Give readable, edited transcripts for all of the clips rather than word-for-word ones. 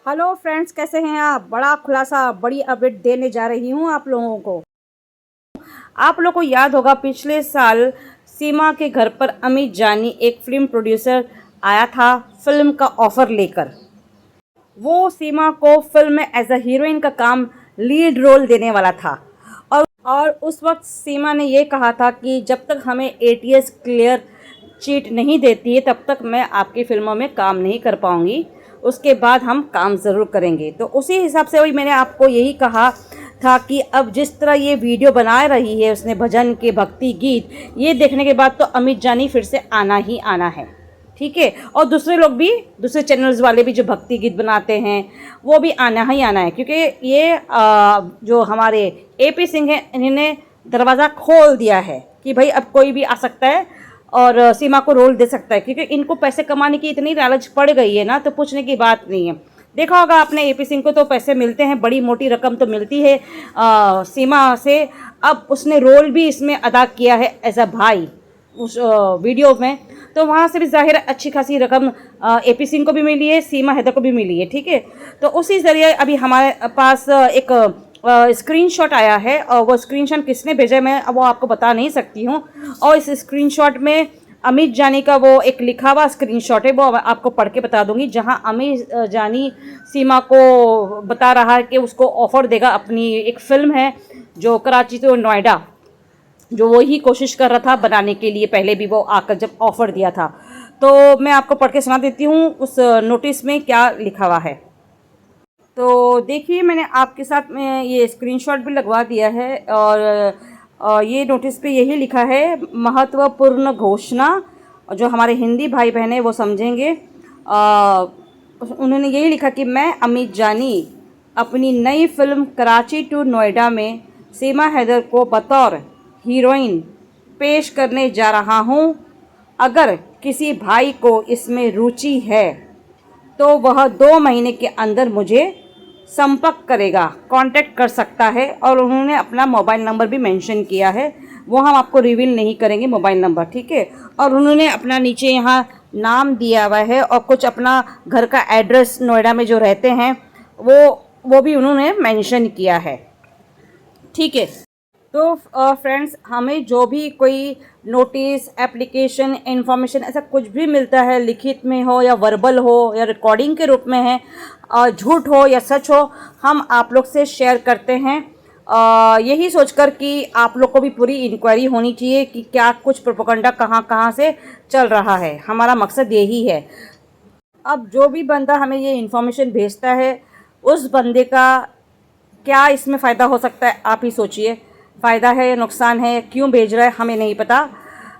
Hello friends, कैसे हैं आप। बड़ा खुलासा, बड़ी अपडेट देने जा रही हूँ आप लोगों को। आप लोगों को याद होगा पिछले साल सीमा के घर पर अमित जानी एक फिल्म प्रोड्यूसर आया था फिल्म का ऑफर लेकर। वो सीमा को फिल्म में एज अ हीरोइन का काम लीड रोल देने वाला था। और उस वक्त सीमा ने ये कहा था कि जब तक हमें एटीएस क्लियर चीट नहीं देती है तब तक मैं आपकी फिल्मों में काम नहीं कर पाऊंगी, उसके बाद हम काम ज़रूर करेंगे। तो उसी हिसाब से वही मैंने आपको यही कहा था कि अब जिस तरह ये वीडियो बना रही है उसने भजन के भक्ति गीत, ये देखने के बाद तो अमित जानी फिर से आना ही आना है। ठीक है, और दूसरे लोग भी, दूसरे चैनल्स वाले भी जो भक्ति गीत बनाते हैं वो भी आना ही आना है, क्योंकि ये जो हमारे एपी सिंह हैं इन्होंने दरवाज़ा खोल दिया है कि भाई अब कोई भी आ सकता है और सीमा को रोल दे सकता है, क्योंकि इनको पैसे कमाने की इतनी लालच पड़ गई है ना, तो पूछने की बात नहीं है। देखा होगा आपने एपी सिंह को तो पैसे मिलते हैं, बड़ी मोटी रकम तो मिलती है सीमा से। अब उसने रोल भी इसमें अदा किया है एज अ भाई उस वीडियो में, तो वहाँ से भी जाहिर अच्छी खासी रकम एपी सिंह को भी मिली है, सीमा हैदर को भी मिली है। ठीक है, तो उसी ज़रिए अभी हमारे पास एक स्क्रीनशॉट आया है, और वो स्क्रीनशॉट किसने भेजा है मैं वो आपको बता नहीं सकती हूँ। और इस स्क्रीनशॉट में अमित जानी का वो एक लिखा हुआ स्क्रीनशॉट है, वो आपको पढ़ के बता दूंगी, जहाँ अमित जानी सीमा को बता रहा है कि उसको ऑफ़र देगा। अपनी एक फ़िल्म है जो कराची तो नोएडा, जो वो ही कोशिश कर रहा था बनाने के लिए, पहले भी वो आकर जब ऑफ़र दिया था। तो मैं आपको पढ़ के सुना देती हूँ उस नोटिस में क्या लिखा हुआ है। तो देखिए, मैंने आपके साथ में ये स्क्रीनशॉट भी लगवा दिया है, और ये नोटिस पे यही लिखा है, महत्वपूर्ण घोषणा, जो हमारे हिंदी भाई बहन हैं वो समझेंगे। उन्होंने यही लिखा कि मैं अमित जानी अपनी नई फिल्म कराची टू नोएडा में सीमा हैदर को बतौर हीरोइन पेश करने जा रहा हूँ। अगर किसी भाई को इसमें रुचि है तो वह 2 महीने के अंदर मुझे संपर्क करेगा, कांटेक्ट कर सकता है। और उन्होंने अपना मोबाइल नंबर भी मेंशन किया है, वो हम आपको रिवील नहीं करेंगे मोबाइल नंबर, ठीक है। और उन्होंने अपना नीचे यहाँ नाम दिया हुआ है, और कुछ अपना घर का एड्रेस नोएडा में जो रहते हैं वो भी उन्होंने मेंशन किया है। ठीक है, तो फ्रेंड्स, हमें जो भी कोई नोटिस, एप्लीकेशन, इन्फॉर्मेशन ऐसा कुछ भी मिलता है, लिखित में हो या वर्बल हो या रिकॉर्डिंग के रूप में है, झूठ हो या सच हो, हम आप लोग से शेयर करते हैं, यही सोचकर कि आप लोग को भी पूरी इंक्वायरी होनी चाहिए कि क्या कुछ प्रोपेगेंडा कहाँ कहाँ से चल रहा है। हमारा मकसद यही है। अब जो भी बंदा हमें ये इन्फॉर्मेशन भेजता है उस बंदे का क्या इसमें फ़ायदा हो सकता है, आप ही सोचिए। फ़ायदा है या नुकसान है, क्यों भेज रहा है हमें नहीं पता।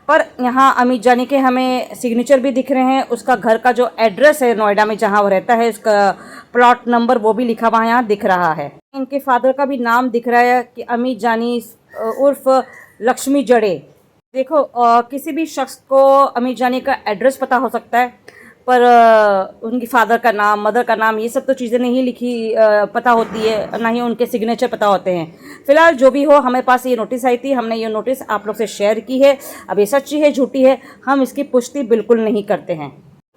पर यहाँ अमित जानी के हमें सिग्नेचर भी दिख रहे हैं, उसका घर का जो एड्रेस है नोएडा में जहाँ वो रहता है, उसका प्लॉट नंबर वो भी लिखा हुआ यहाँ दिख रहा है। इनके फादर का भी नाम दिख रहा है कि अमित जानी उर्फ लक्ष्मी जड़े। देखो, किसी भी शख्स को अमित जानी का एड्रेस पता हो सकता है, पर उनकी फादर का नाम, मदर का नाम, ये सब तो चीज़ें नहीं लिखी पता होती है, ना ही उनके सिग्नेचर पता होते हैं। फिलहाल जो भी हो, हमें पास ये नोटिस आई थी, हमने ये नोटिस आप लोग से शेयर की है। अब ये सच्ची है झूठी है हम इसकी पुष्टि बिल्कुल नहीं करते हैं।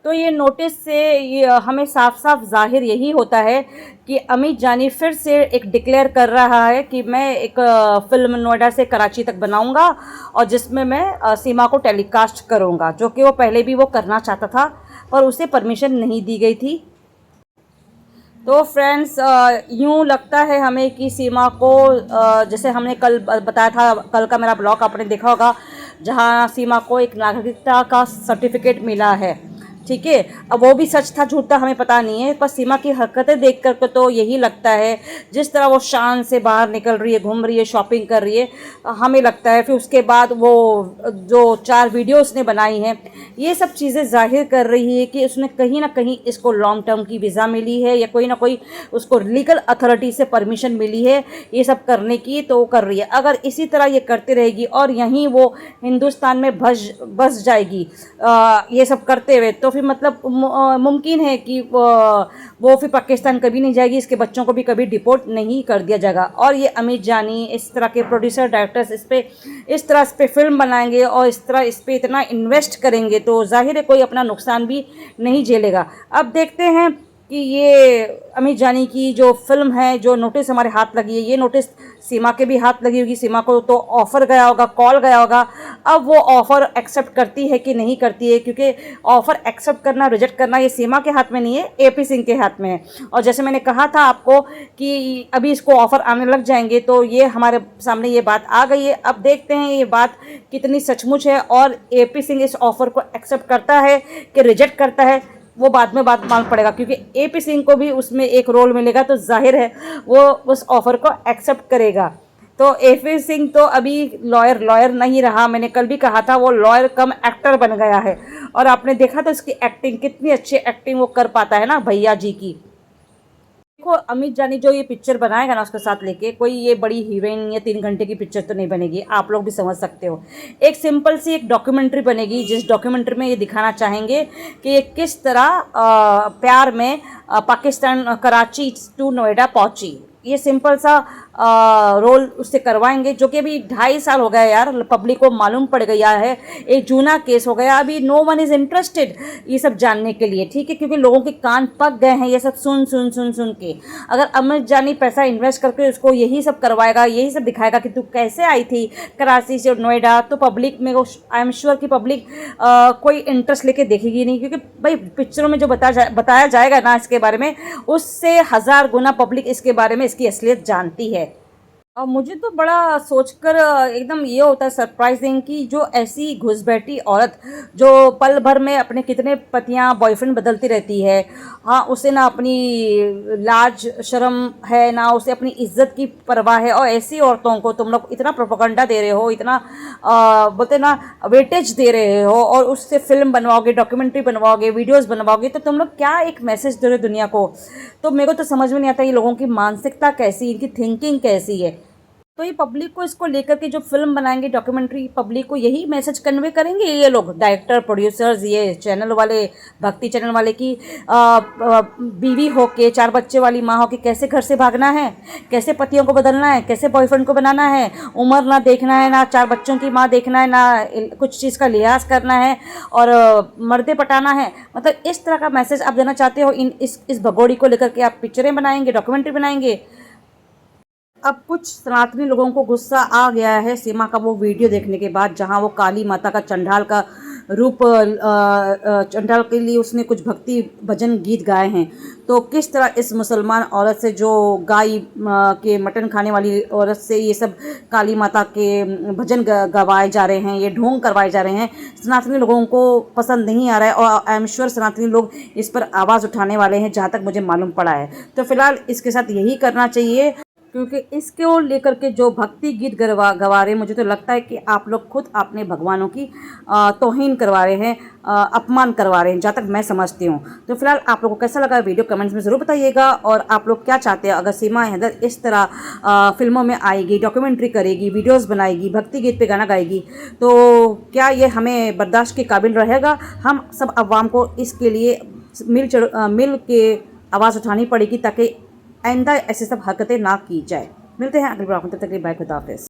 तो ये नोटिस से ये हमें साफ साफ जाहिर यही होता है कि अमित जानी फिर से एक डिक्लेयर कर रहा है कि मैं एक फ़िल्म नोएडा से कराची तक बनाऊंगा, और जिसमें मैं सीमा को टेलीकास्ट करूंगा, जो कि वो पहले भी वो करना चाहता था पर उसे परमिशन नहीं दी गई थी। तो फ्रेंड्स, यूँ लगता है हमें कि सीमा को, जैसे हमने कल बताया था, कल का मेरा ब्लॉग आपने देखा होगा, जहाँ सीमा को एक नागरिकता का सर्टिफिकेट मिला है। ठीक है, अब वो भी सच था झूठ था हमें पता नहीं है, पर सीमा की हरकतें देख कर तो यही लगता है, जिस तरह वो शान से बाहर निकल रही है, घूम रही है, शॉपिंग कर रही है, हमें लगता है। फिर उसके बाद वो जो 4 वीडियो उसने बनाई हैं, ये सब चीज़ें जाहिर कर रही है कि उसने कहीं ना कहीं इसको लॉन्ग टर्म की वीज़ा मिली है, या कोई ना कोई उसको लीगल अथॉरिटी से परमिशन मिली है ये सब करने की, तो वो कर रही है। अगर इसी तरह ये करती रहेगी और यहीं वो हिंदुस्तान में बस जाएगी ये सब करते हुए, तो फिर मतलब मुमकिन है कि वो फिर पाकिस्तान कभी नहीं जाएगी, इसके बच्चों को भी कभी डिपोर्ट नहीं कर दिया जाएगा। और ये अमित जानी, इस तरह के प्रोड्यूसर, डायरेक्टर्स इस तरह इस पर फिल्म बनाएंगे और इस तरह इस पर इतना इन्वेस्ट करेंगे, तो जाहिर है कोई अपना नुकसान भी नहीं झेलेगा। अब देखते हैं कि ये अमित जानी की जो फ़िल्म है, जो नोटिस हमारे हाथ लगी है, ये नोटिस सीमा के भी हाथ लगी होगी। सीमा को तो ऑफ़र गया होगा, कॉल गया होगा। अब वो ऑफ़र एक्सेप्ट करती है कि नहीं करती है, क्योंकि ऑफ़र एक्सेप्ट करना, रिजेक्ट करना ये सीमा के हाथ में नहीं है, एपी सिंह के हाथ में है। और जैसे मैंने कहा था आपको कि अभी इसको ऑफ़र आने लग जाएंगे, तो ये हमारे सामने ये बात आ गई है। अब देखते हैं ये बात कितनी सचमुच है और एपी सिंह इस ऑफ़र को एक्सेप्ट करता है कि रिजेक्ट करता है, वो बाद में बात मालूम पड़ेगा। क्योंकि एपी सिंह को भी उसमें एक रोल मिलेगा, तो जाहिर है वो उस ऑफ़र को एक्सेप्ट करेगा। तो एपी सिंह तो अभी लॉयर नहीं रहा। मैंने कल भी कहा था वो लॉयर कम एक्टर बन गया है। और आपने देखा तो उसकी एक्टिंग, कितनी अच्छी एक्टिंग वो कर पाता है ना भैया जी की। देखो अमित जानी जो ये पिक्चर बनाएगा ना उसके साथ लेके, कोई ये बड़ी हीरोइन या 3 घंटे की पिक्चर तो नहीं बनेगी, आप लोग भी समझ सकते हो। एक सिंपल सी एक डॉक्यूमेंट्री बनेगी, जिस डॉक्यूमेंट्री में ये दिखाना चाहेंगे कि ये किस तरह प्यार में पाकिस्तान कराची टू नोएडा पहुंची। ये सिंपल सा रोल उससे करवाएंगे, जो कि अभी 2.5 साल हो गया यार, पब्लिक को मालूम पड़ गया है, एक जूना केस हो गया। अभी नो वन इज़ इंटरेस्टेड ये सब जानने के लिए, ठीक है, क्योंकि लोगों के कान पक गए हैं ये सब सुन सुन सुन सुन के। अगर अमित जानी पैसा इन्वेस्ट करके उसको यही सब करवाएगा, यही सब दिखाएगा कि तू कैसे आई थी कराची से नोएडा, तो पब्लिक में आई एम श्योर कि पब्लिक कोई इंटरेस्ट लेके देखेगी नहीं। क्योंकि भाई पिक्चरों में जो बताया जाएगा ना इसके बारे में, उससे 1000 गुना पब्लिक इसके बारे में इसकी असलियत जानती है। और मुझे तो बड़ा सोचकर एकदम ये होता है सरप्राइजिंग कि जो ऐसी घुसपैठी औरत जो पल भर में अपने कितने पतियां बॉयफ्रेंड बदलती रहती है, हाँ, उसे ना अपनी लाज शर्म है ना उसे अपनी इज्जत की परवाह है, और ऐसी औरतों को तुम लोग इतना प्रोपेगेंडा दे रहे हो, इतना बोलते ना वेटेज दे रहे हो, और उससे फिल्म बनवाओगे, डॉक्यूमेंट्री बनवाओगे, वीडियोस बनवाओगे, तो तुम लोग क्या एक मैसेज दे रहे हो दुनिया को। तो मेरे को तो समझ में नहीं आता ये लोगों की मानसिकता कैसी, इनकी थिंकिंग कैसी है। तो ये पब्लिक को इसको लेकर के जो फिल्म बनाएंगे डॉक्यूमेंट्री, पब्लिक को यही मैसेज कन्वे करेंगे ये लोग, डायरेक्टर, प्रोड्यूसर्स, ये चैनल वाले, भक्ति चैनल वाले की बीवी होके, 4 बच्चे वाली माँ होके कैसे घर से भागना है, कैसे पतियों को बदलना है, कैसे बॉयफ्रेंड को बनाना है, उम्र ना देखना है, ना 4 बच्चों की माँ देखना है, ना कुछ चीज़ का लिहाज करना है, और मर्दे पटाना है। मतलब इस तरह का मैसेज आप देना चाहते हो, इस भगोड़ी को लेकर के आप पिक्चरें बनाएंगे, डॉक्यूमेंट्री बनाएंगे। अब कुछ सनातनी लोगों को गुस्सा आ गया है सीमा का वो वीडियो देखने के बाद, जहां वो काली माता का चंडाल का रूप चंडाल के लिए उसने कुछ भक्ति भजन गीत गाए हैं। तो किस तरह इस मुसलमान औरत से, जो गाय के मटन खाने वाली औरत से ये सब काली माता के भजन गवाए जा रहे हैं, ये ढोंग करवाए जा रहे हैं, सनातनी लोगों को पसंद नहीं आ रहा है। और आई एम श्योर सनातनी लोग इस पर आवाज़ उठाने वाले हैं, जहाँ तक मुझे मालूम पड़ा है। तो फिलहाल इसके साथ यही करना चाहिए, क्योंकि इसको लेकर के जो भक्ति गीत गवा रहे हैं, मुझे तो लगता है कि आप लोग खुद अपने भगवानों की तौहीन करवा रहे हैं, अपमान करवा रहे हैं, जहाँ तक मैं समझती हूँ। तो फिलहाल आप लोगों को कैसा लगा वीडियो कमेंट्स में ज़रूर बताइएगा। और आप लोग क्या चाहते हैं, अगर सीमा हैदर इस तरह फिल्मों में आएगी, डॉक्यूमेंट्री करेगी, वीडियोस बनाएगी, भक्ति गीत पे गाना गाएगी, तो क्या ये हमें बर्दाश्त के काबिल रहेगा? हम सब अवाम को इसके लिए मिल के आवाज़ उठानी पड़ेगी, ताकि आइंदा ऐसे सब हरकतें ना की जाए। मिलते हैं अगले ब्लॉग में, तब तक के लिए बाय, खुदा हाफिज़।